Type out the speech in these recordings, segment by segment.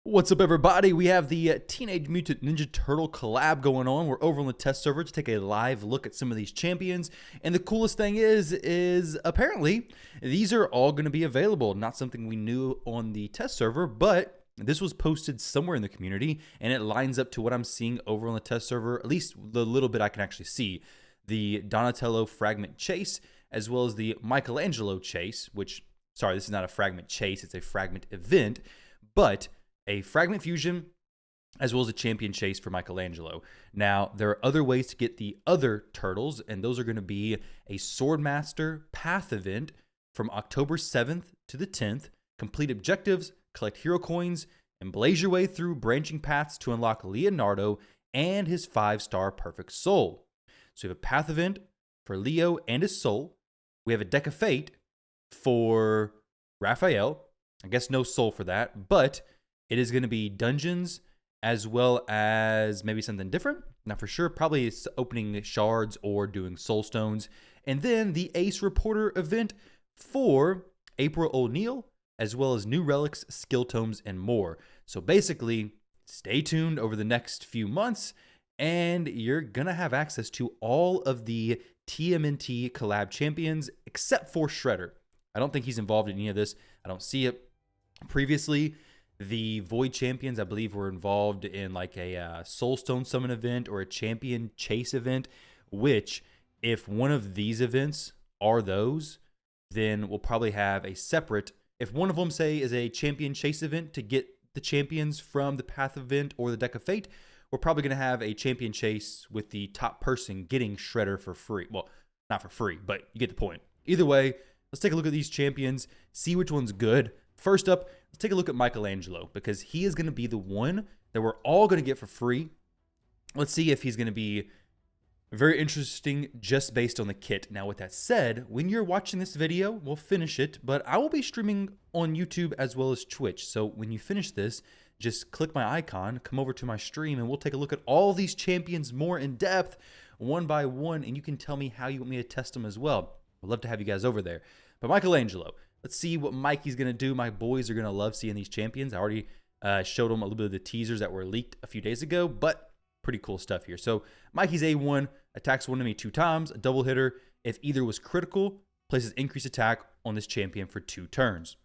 What's up, everybody? We have the Teenage Mutant Ninja Turtle collab going on. We're over on the test server to take a live look at some of these champions. And the coolest thing is apparently these are all going to be available. Not something we knew on the test server, but this was posted somewhere in the community, and it lines up to what I'm seeing over on the test server, at least the little bit I can actually see. The Donatello Fragment Chase, as well as the Michelangelo Chase, which, sorry, this is not a Fragment Chase, it's a Fragment Event, but a Fragment Fusion, as well as a Champion Chase for Michelangelo. Now, there are other ways to get the other turtles, and those are going to be a Swordmaster Path event from October 7th to the 10th. Complete objectives, collect hero coins, and blaze your way through branching paths to unlock Leonardo and his 5-star Perfect Soul. So we have a Path event for Leo and his soul. We have a Deck of Fate for Raphael. I guess no soul for that, but it is going to be dungeons as well as maybe something different. Not for sure. Probably it's opening shards or doing soul stones. And then the Ace Reporter event for April O'Neil, as well as new relics, skill tomes, and more. So basically, stay tuned over the next few months, and you're going to have access to all of the TMNT collab champions, except for Shredder. I don't think he's involved in any of this. I don't see it. Previously, the Void Champions, I believe, were involved in like a Soulstone Summon event or a Champion Chase event, which, if one of these events are those, then we'll probably have a separate, if one of them, say, is a Champion Chase event to get the champions from the Path event or the Deck of Fate, we're probably going to have a Champion Chase with the top person getting Shredder for free. Well, not for free, but you get the point. Either way, let's take a look at these champions, see which one's good. First up, let's take a look at Michelangelo, because he is going to be the one that we're all going to get for free. Let's see if he's going to be very interesting just based on the kit. Now, with that said, when you're watching this video, we'll finish it, but I will be streaming on YouTube as well as Twitch. So when you finish this, just click my icon, come over to my stream, and we'll take a look at all these champions more in depth, one by one, and you can tell me how you want me to test them as well. I'd love to have you guys over there. But Michelangelo, let's see what Mikey's going to do. My boys are going to love seeing these champions. I already showed them a little bit of the teasers that were leaked a few days ago, but pretty cool stuff here. So Mikey's A1, attacks one enemy 2 times, a double hitter. If either was critical, places increased attack on this champion for 2 turns.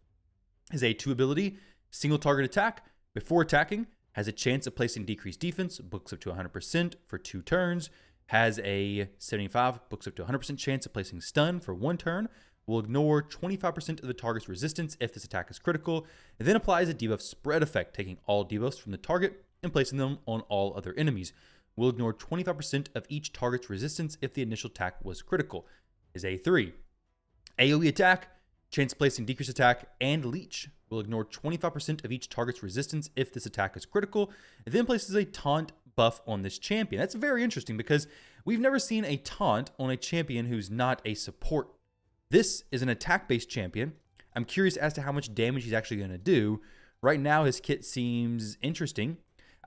His A2 ability, single target attack. Before attacking, has a chance of placing decreased defense, books up to 100% for 2 turns. Has a 75, books up to 100% chance of placing stun for 1 turn. Will ignore 25% of the target's resistance if this attack is critical, and then applies a debuff spread effect, taking all debuffs from the target and placing them on all other enemies. Will ignore 25% of each target's resistance if the initial attack was critical. Is A3. AoE attack, chance of placing decreased attack, and leech. Will ignore 25% of each target's resistance if this attack is critical, and then places a taunt buff on this champion. That's very interesting because we've never seen a taunt on a champion who's not a support. This is an attack-based champion. I'm curious as to how much damage he's actually going to do. Right now, his kit seems interesting.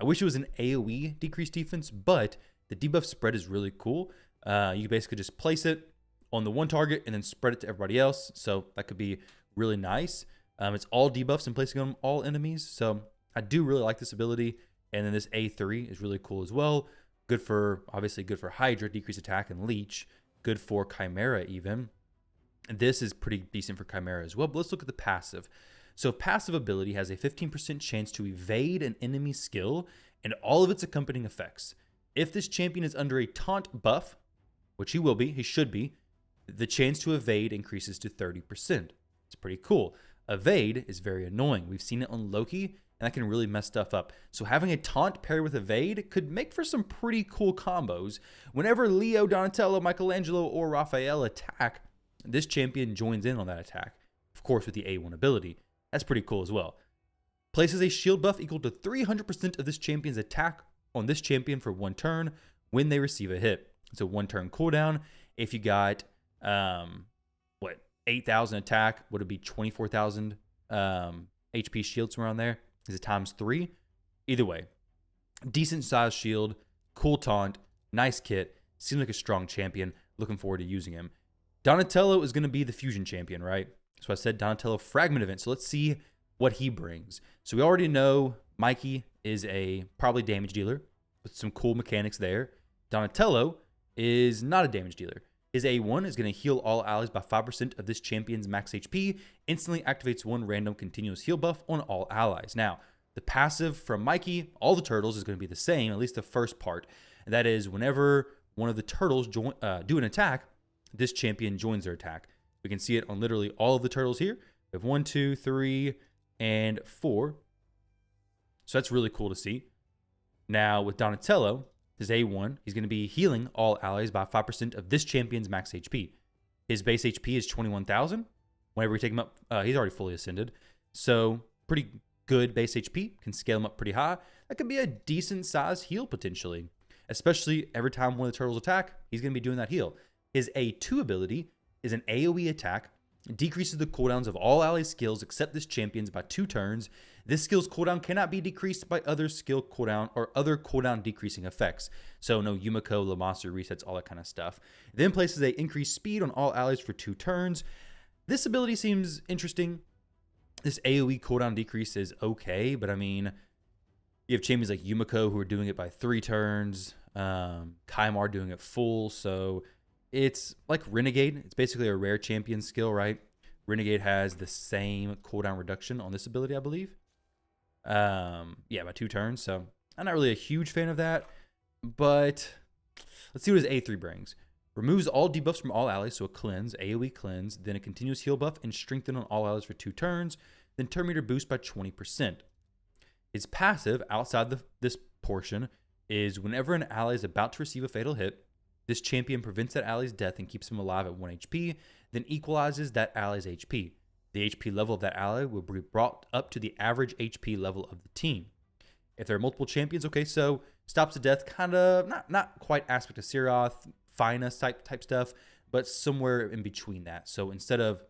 I wish it was an AoE decreased defense, but the debuff spread is really cool. You basically just place it on the one target and then spread it to everybody else. So that could be really nice. It's all debuffs and placing on all enemies. So I do really like this ability. And then this A3 is really cool as well. Good for, obviously good for Hydra, decreased attack, and leech. Good for Chimera even. This is pretty decent for Chimera as well, but let's look at the passive. So passive ability has a 15% chance to evade an enemy skill and all of its accompanying effects. If this champion is under a taunt buff, which he will be, he should be, the chance to evade increases to 30%. It's pretty cool. Evade is very annoying. We've seen it on Loki, and that can really mess stuff up. So having a taunt paired with evade could make for some pretty cool combos. Whenever Leo, Donatello, Michelangelo, or Raphael attack, this champion joins in on that attack, of course with the A1 ability. That's pretty cool as well. Places a shield buff equal to 300% of this champion's attack on this champion for 1 turn when they receive a hit. It's a 1 turn cooldown. If you got, 8,000 attack, would it be 24,000 HP shield somewhere around there? Is it times 3? Either way, decent size shield, cool taunt, nice kit, seems like a strong champion. Looking forward to using him. Donatello is going to be the fusion champion, right? So I said Donatello fragment event. So let's see what he brings. So we already know Mikey is a probably damage dealer with some cool mechanics there. Donatello is not a damage dealer. His A1 is going to heal all allies by 5% of this champion's max HP, instantly activates one random continuous heal buff on all allies. Now, the passive from Mikey, all the turtles, is going to be the same, at least the first part. And that is whenever one of the turtles do an attack, this champion joins their attack. We can see it on literally all of the turtles here. We have 1, 2, 3, and 4. So that's really cool to see. Now, with Donatello, his A1, he's going to be healing all allies by 5% of this champion's max HP. His base HP is 21,000. Whenever we take him up, he's already fully ascended. So pretty good base HP. Can scale him up pretty high. That could be a decent size heal potentially. Especially every time one of the turtles attack, he's going to be doing that heal. His A2 ability is an AoE attack. It decreases the cooldowns of all ally skills except this champion's by 2 turns. This skill's cooldown cannot be decreased by other skill cooldown or other cooldown decreasing effects. So no Yumiko, the monster resets, all that kind of stuff. It then places a increased speed on all allies for 2 turns. This ability seems interesting. This AoE cooldown decrease is okay, but I mean, you have champions like Yumiko who are doing it by 3 turns. Kaimar doing it full, so it's like Renegade. It's basically a rare champion skill, right? Renegade has the same cooldown reduction on this ability, I believe. Yeah, by 2 turns. So I'm not really a huge fan of that, but let's see what his A3 brings. Removes all debuffs from all allies, so a cleanse, AoE cleanse, then a continuous heal buff and strengthen on all allies for 2 turns, then turn meter boost by 20%. His passive outside this portion is whenever an ally is about to receive a fatal hit, this champion prevents that ally's death and keeps him alive at 1 HP, then equalizes that ally's HP. The HP level of that ally will be brought up to the average HP level of the team. If there are multiple champions, okay, so stops the death, kind of, not quite Aspect of Siroth, Finest type stuff, but somewhere in between that. So instead of,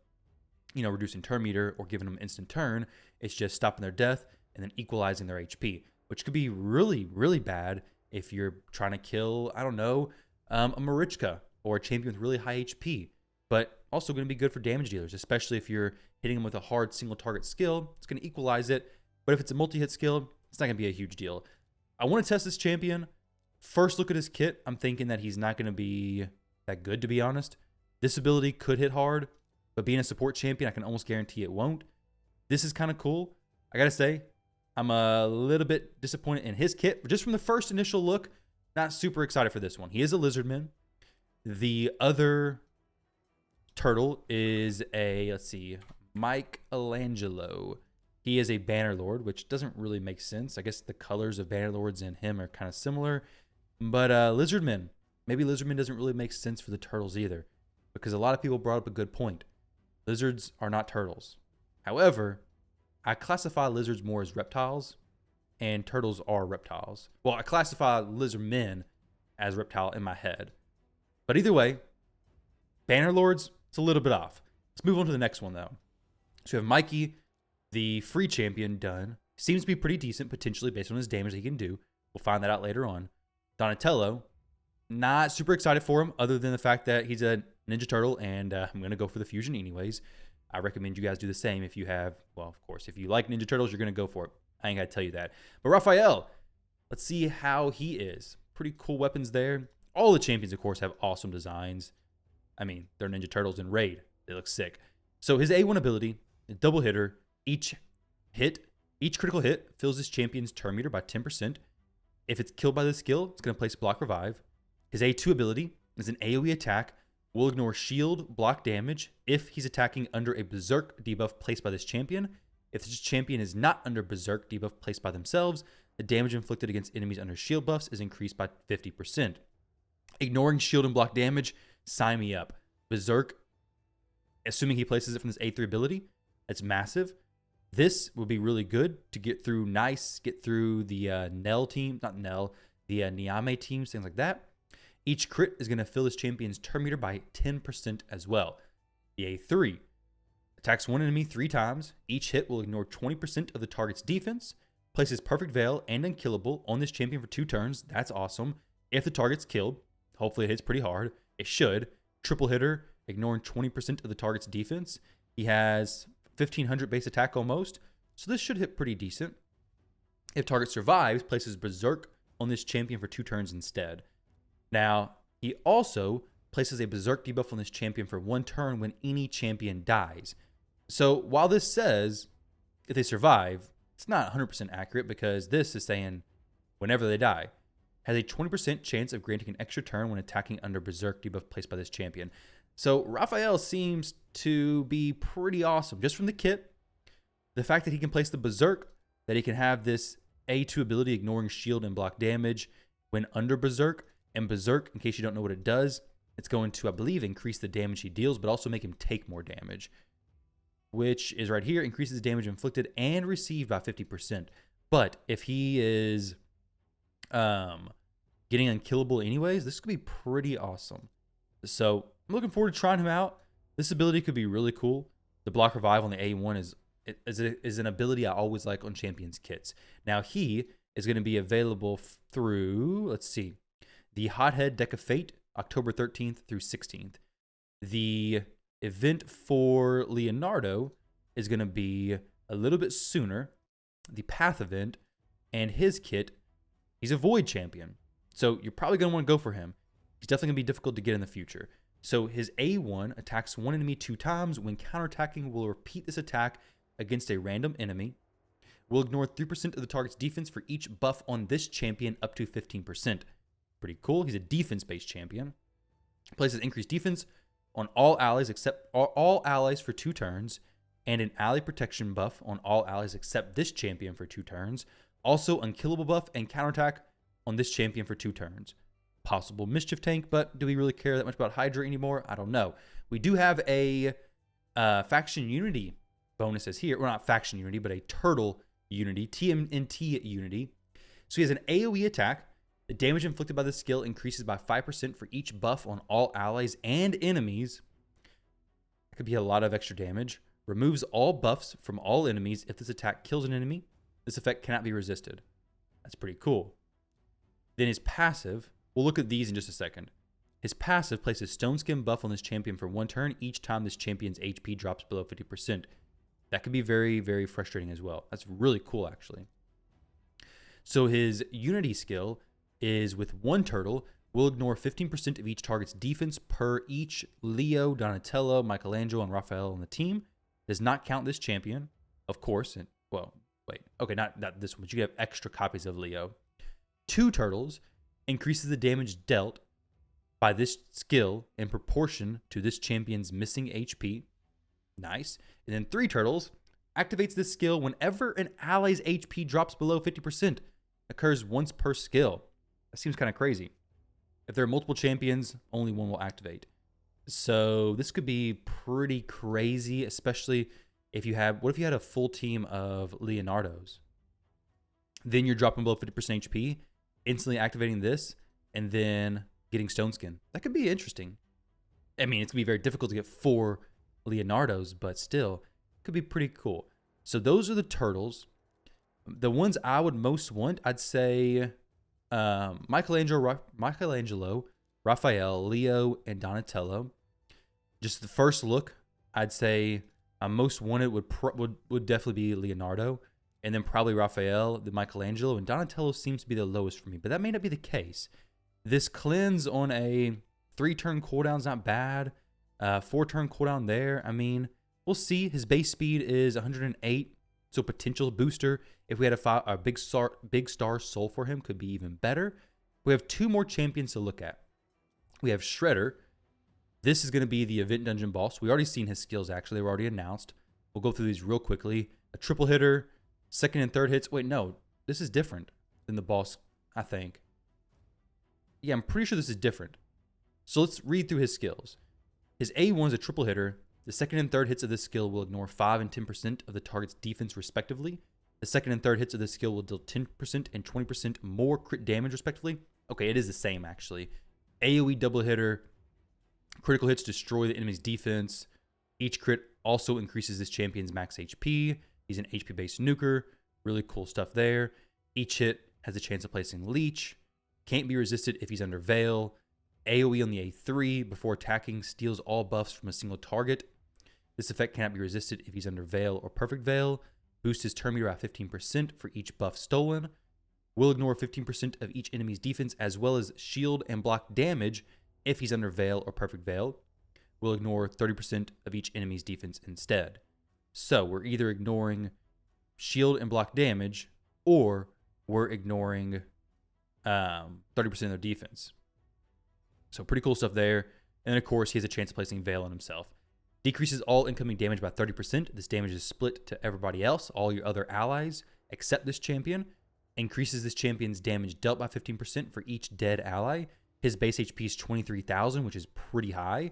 reducing turn meter or giving them instant turn, it's just stopping their death and then equalizing their HP, which could be really, really bad if you're trying to kill, I don't know, a Marichka or a champion with really high HP, but also going to be good for damage dealers, especially if you're hitting them with a hard single target skill. It's going to equalize it, but if it's a multi-hit skill, it's not going to be a huge deal. I want to test this champion. First look at his kit, I'm thinking that he's not going to be that good, to be honest. This ability could hit hard, but being a support champion, I can almost guarantee it won't. This is kind of cool. I got to say, I'm a little bit disappointed in his kit. Just from the first initial look, not super excited for this one. He is a lizardman. The other turtle is Michelangelo. He is a Bannerlord, which doesn't really make sense. I guess the colors of Bannerlords and him are kind of similar. But Lizardman, maybe Lizardman doesn't really make sense for the turtles either, because a lot of people brought up a good point. Lizards are not turtles. However, I classify lizards more as reptiles, and turtles are reptiles. Well, I classify lizardmen as reptile in my head. But either way, Bannerlords, it's a little bit off. Let's move on to the next one, though. So we have Mikey, the free champion, done. Seems to be pretty decent, potentially, based on his damage that he can do. We'll find that out later on. Donatello, not super excited for him, other than the fact that he's a Ninja Turtle, and I'm going to go for the fusion anyways. I recommend you guys do the same if you have, well, of course, if you like Ninja Turtles, you're going to go for it. I ain't got to tell you that. But Raphael, let's see how he is. Pretty cool weapons there. All the champions, of course, have awesome designs. I mean, they're Ninja Turtles in Raid. They look sick. So his A1 ability, a double hitter, each critical hit fills this champion's turn meter by 10%. If it's killed by this skill, it's going to place block revive. His A2 ability is an AoE attack. Will ignore shield block damage if he's attacking under a berserk debuff placed by this champion. If this champion is not under berserk debuff placed by themselves, the damage inflicted against enemies under shield buffs is increased by 50%. Ignoring shield and block damage, sign me up. Berserk, assuming he places it from this A3 ability, that's massive. This will be really good to get through the Nell team, not Nell, the Niame teams, things like that. Each crit is going to fill this champion's turn meter by 10% as well. The A3 attacks one enemy 3 times. Each hit will ignore 20% of the target's defense. Places Perfect Veil and Unkillable on this champion for 2 turns. That's awesome. If the target's killed, hopefully it hits pretty hard. It should. Triple hitter, ignoring 20% of the target's defense. He has 1500 base attack almost, so this should hit pretty decent. If target survives, places Berserk on this champion for 2 turns instead. Now, he also places a Berserk debuff on this champion for 1 turn when any champion dies. So while this says if they survive, it's not 100% accurate because this is saying whenever they die. Has a 20% chance of granting an extra turn when attacking under Berserk debuff placed by this champion. So Raphael seems to be pretty awesome. Just from the kit, the fact that he can place the Berserk, that he can have this A2 ability ignoring shield and block damage when under Berserk. And Berserk, in case you don't know what it does, it's going to, I believe, increase the damage he deals, but also make him take more damage, which is right here, increases damage inflicted and received by 50%. But if he is getting unkillable anyways, this could be pretty awesome. So I'm looking forward to trying him out. This ability could be really cool. The block revive on the A1 is an ability I always like on champions kits. Now he is going to be available through, let's see, the Hothead Deck of Fate, October 13th through 16th. The event for Leonardo is going to be a little bit sooner, the Path event, and his kit, he's a Void champion. So you're probably going to want to go for him. He's definitely going to be difficult to get in the future. So his A1 attacks one enemy 2 times. When counterattacking, will repeat this attack against a random enemy. Will ignore 3% of the target's defense for each buff on this champion up to 15%. Pretty cool. He's a defense-based champion. Places increased defense on all allies except all allies for 2 turns, and an ally protection buff on all allies except this champion for 2 turns. Also, unkillable buff and counterattack on this champion for 2 turns. Possible mischief tank, but do we really care that much about Hydra anymore? I don't know. We do have a faction unity bonuses here. Well, not faction unity, but a turtle unity, TMNT unity. So he has an AoE attack. The damage inflicted by this skill increases by 5% for each buff on all allies and enemies. That could be a lot of extra damage. Removes all buffs from all enemies. If this attack kills an enemy, this effect cannot be resisted. That's pretty cool. Then his passive, we'll look at these in just a second. His passive places Stone Skin buff on this champion for 1 turn each time this champion's HP drops below 50%. That could be very, very frustrating as well. That's really cool, actually. So his Unity skill is with 1 turtle, will ignore 15% of each target's defense per each Leo, Donatello, Michelangelo, and Raphael on the team. Does not count this champion, of course. And, well, wait. Okay, not this one, but you have extra copies of Leo. 2 turtles increases the damage dealt by this skill in proportion to this champion's missing HP. Nice. And then 3 turtles activates this skill whenever an ally's HP drops below 50%. Occurs once per skill. That seems kind of crazy. If there are multiple champions, only one will activate. So this could be pretty crazy, especially if you have, what if you had a full team of Leonardos? Then you're dropping below 50% HP, instantly activating this, and then getting Stone Skin. That could be interesting. I mean, it's going to be very difficult to get 4 Leonardos, but still, could be pretty cool. So those are the turtles. The ones I would most want, I'd say Michelangelo, Raphael, Leo, and Donatello. Just the first look, I'd say most wanted would definitely be Leonardo, and then probably Raphael, the Michelangelo, and Donatello seems to be the lowest for me, but that may not be the case. This cleanse on a 3-turn cooldown is not bad. 4-turn cooldown there. I mean, we'll see. His base speed is 108, so potential booster. If we had a big star soul for him, could be even better. We have 2 more champions to look at. We have Shredder. This is going to be the event dungeon boss. We already seen his skills, actually. They were already announced. We'll go through these real quickly. A triple hitter, 2nd and 3rd hits. Wait, no. This is different than the boss, I think. Yeah, I'm pretty sure this is different. So let's read through his skills. His A1 is a triple hitter. The 2nd and 3rd hits of this skill will ignore 5 and 10% of the target's defense, respectively. The 2nd and 3rd hits of this skill will deal 10% and 20% more crit damage, respectively. Okay, it is the same, actually. AoE double hitter. Critical hits destroy the enemy's defense. Each crit also increases this champion's max HP. He's an HP-based nuker. Really cool stuff there. Each hit has a chance of placing Leech. Can't be resisted if he's under Veil. AoE on the A3 before attacking steals all buffs from a single target. This effect cannot be resisted if he's under Veil or Perfect Veil. boosts his turn meter by 15% for each buff stolen, will ignore 15% of each enemy's defense as well as shield and block damage if he's under Veil or Perfect Veil, will ignore 30% of each enemy's defense instead. So we're either ignoring shield and block damage, or we're ignoring 30% of their defense. So pretty cool stuff there. And then, of course, he has a chance of placing Veil on himself. Decreases all incoming damage by 30%. This damage is split to everybody else, all your other allies, except this champion. Increases this champion's damage dealt by 15% for each dead ally. His base HP is 23,000, which is pretty high.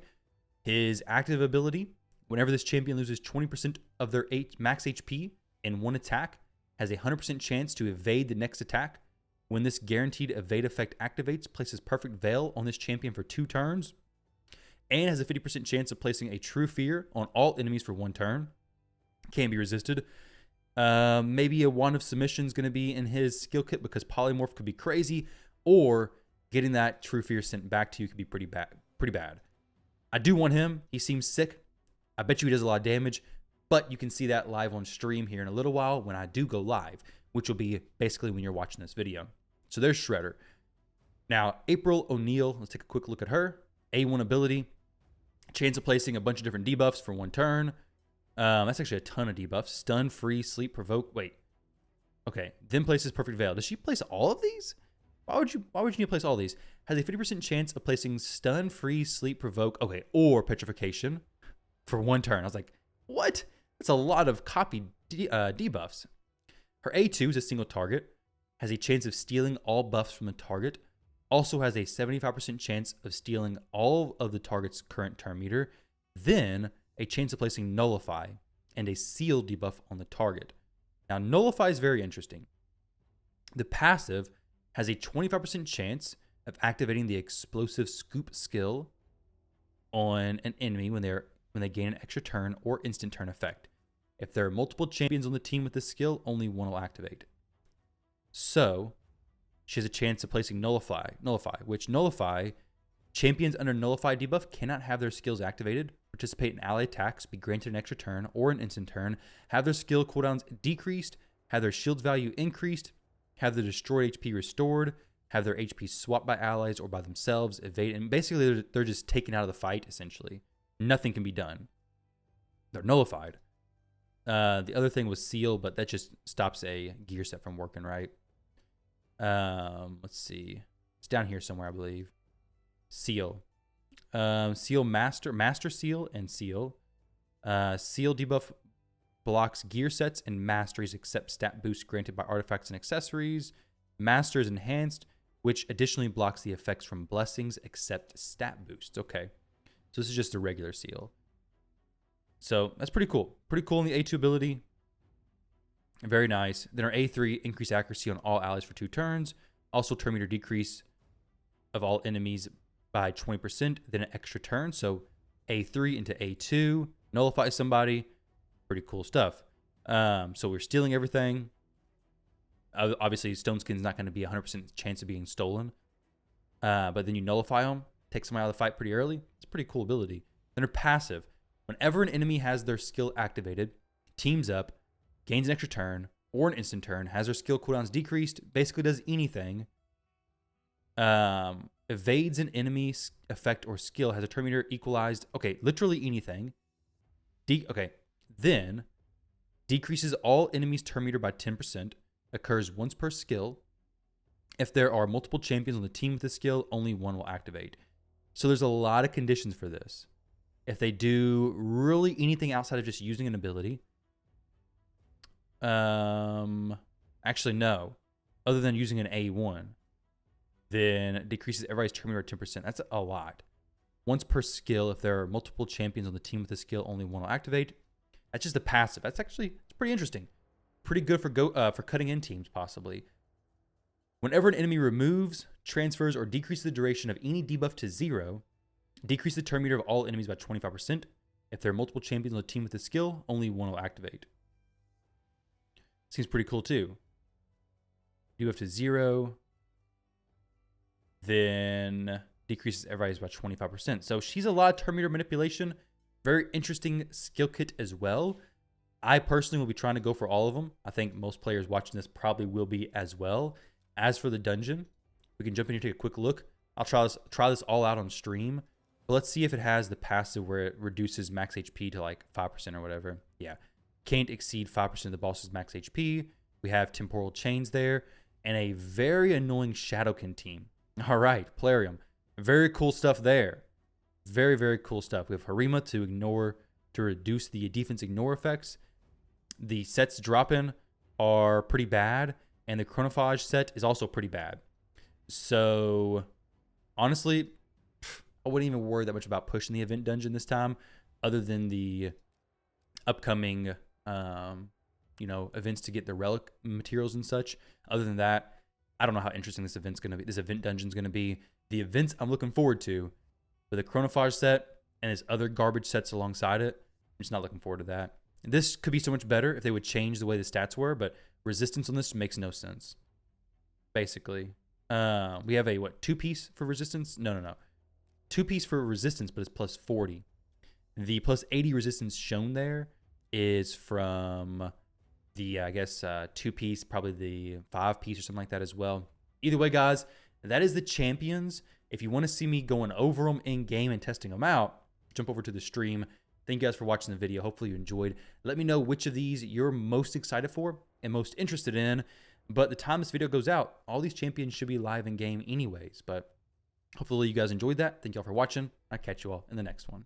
His active ability, whenever this champion loses 20% of their max HP in one attack, has a 100% chance to evade the next attack. When this guaranteed evade effect activates, places Perfect Veil on this champion for 2 turns, and has a 50% chance of placing a True Fear on all enemies for 1 turn. Can be resisted. Maybe a Wand of Submission is going to be in his skill kit because Polymorph could be crazy, or getting that True Fear sent back to you could be pretty bad. I do want him. He seems sick. I bet you he does a lot of damage, but you can see that live on stream here in a little while when I do go live, which will be basically when you're watching this video. So there's Shredder. Now, April O'Neil, let's take a quick look at her. A1 ability, chance of placing a bunch of different debuffs for 1 turn. That's actually a ton of debuffs. Stun, Free, Sleep, Provoke. Wait. Okay. Then places Perfect Veil. Does she place all of these? Why would you need to place all these? Has a 50% chance of placing Stun, Free, Sleep, Provoke, okay, or Petrification for 1 turn. I was like, what? That's a lot of copied debuffs. Her A2 is a single target. Has a chance of stealing all buffs from the target. Also has a 75% chance of stealing all of the target's current turn meter. Then a chance of placing Nullify and a Seal debuff on the target. Now, Nullify is very interesting. The passive has a 25% chance of activating the Explosive Scoop skill on an enemy when they gain an extra turn or instant turn effect. If there are multiple champions on the team with this skill, only one will activate. So, she has a chance of placing Nullify, which Nullify, champions under Nullify debuff cannot have their skills activated, participate in ally attacks, be granted an extra turn or an instant turn, have their skill cooldowns decreased, have their shield's value increased, have their destroyed HP restored, have their HP swapped by allies or by themselves, evade, and basically they're just taken out of the fight, essentially. Nothing can be done. They're nullified. The other thing was Seal, but that just stops a gear set from working, right? Let's see. It's down here somewhere, I believe. Seal. Seal Master Seal, and Seal. Seal debuff blocks gear sets and masteries except stat boosts granted by artifacts and accessories. Master is enhanced, which additionally blocks the effects from blessings except stat boosts. Okay. So this is just a regular Seal. So that's pretty cool. Pretty cool in the A2 ability. Very nice. Then our A3, increase accuracy on all allies for 2 turns. Also turn meter decrease of all enemies by 20%, then an extra turn. So A3 into A2, nullify somebody. Pretty cool stuff. So we're stealing everything. Obviously, Stone Skin's not going to be 100% chance of being stolen. But then you nullify them, take somebody out of the fight pretty early. It's a pretty cool ability. Then her passive. Whenever an enemy has their skill activated, teams up, gains an extra turn or an instant turn, has their skill cooldowns decreased, basically does anything, evades an enemy's effect or skill, has a turn meter equalized, okay, literally anything. Then decreases all enemies' turn meter by 10%, occurs once per skill. If there are multiple champions on the team with this skill, only one will activate. So there's a lot of conditions for this. If they do really anything outside of just using an ability, actually no, other than using an A1, then it decreases everybody's turn meter by 10%. That's a lot. Once per skill, if there are multiple champions on the team with this skill, only one will activate. That's just the passive. It's pretty interesting. Pretty good for cutting in teams, possibly. Whenever an enemy removes, transfers, or decreases the duration of any debuff to 0, decrease the turn meter of all enemies by 25%. If there are multiple champions on the team with this skill, only one will activate. Seems pretty cool too. Debuff to 0, then decreases everybody's by 25%. So she's a lot of turn meter manipulation. Very interesting skill kit as well. I personally will be trying to go for all of them. I think most players watching this probably will be as well. As for the dungeon, we can jump in here, take a quick look. I'll try this all out on stream. But let's see if it has the passive where it reduces max HP to like 5% or whatever. Yeah. Can't exceed 5% of the boss's max HP. We have temporal chains there. And a very annoying Shadowkin team. All right, Plarium. Very cool stuff there. Very, very cool stuff. We have Harima to reduce the defense ignore effects. The sets drop-in are pretty bad. And the Chronophage set is also pretty bad. So, honestly, I wouldn't even worry that much about pushing the event dungeon this time, other than the upcoming, events to get the relic materials and such. Other than that, I don't know how interesting this event dungeon's going to be. The events I'm looking forward to, with the Chronophage set and his other garbage sets alongside it, I'm just not looking forward to that. This could be so much better if they would change the way the stats were, but resistance on this makes no sense. Basically, we have a 2-piece for resistance? No. 2-piece for resistance, but it's plus 40. The plus 80 resistance shown there is from the, 2-piece, probably the 5-piece or something like that as well. Either way, guys, that is the champions. If you want to see me going over them in game and testing them out, jump over to the stream. Thank you guys for watching the video. Hopefully you enjoyed. Let me know which of these you're most excited for and most interested in. But the time this video goes out, all these champions should be live in game anyways. But hopefully you guys enjoyed that. Thank y'all for watching. I'll catch you all in the next one.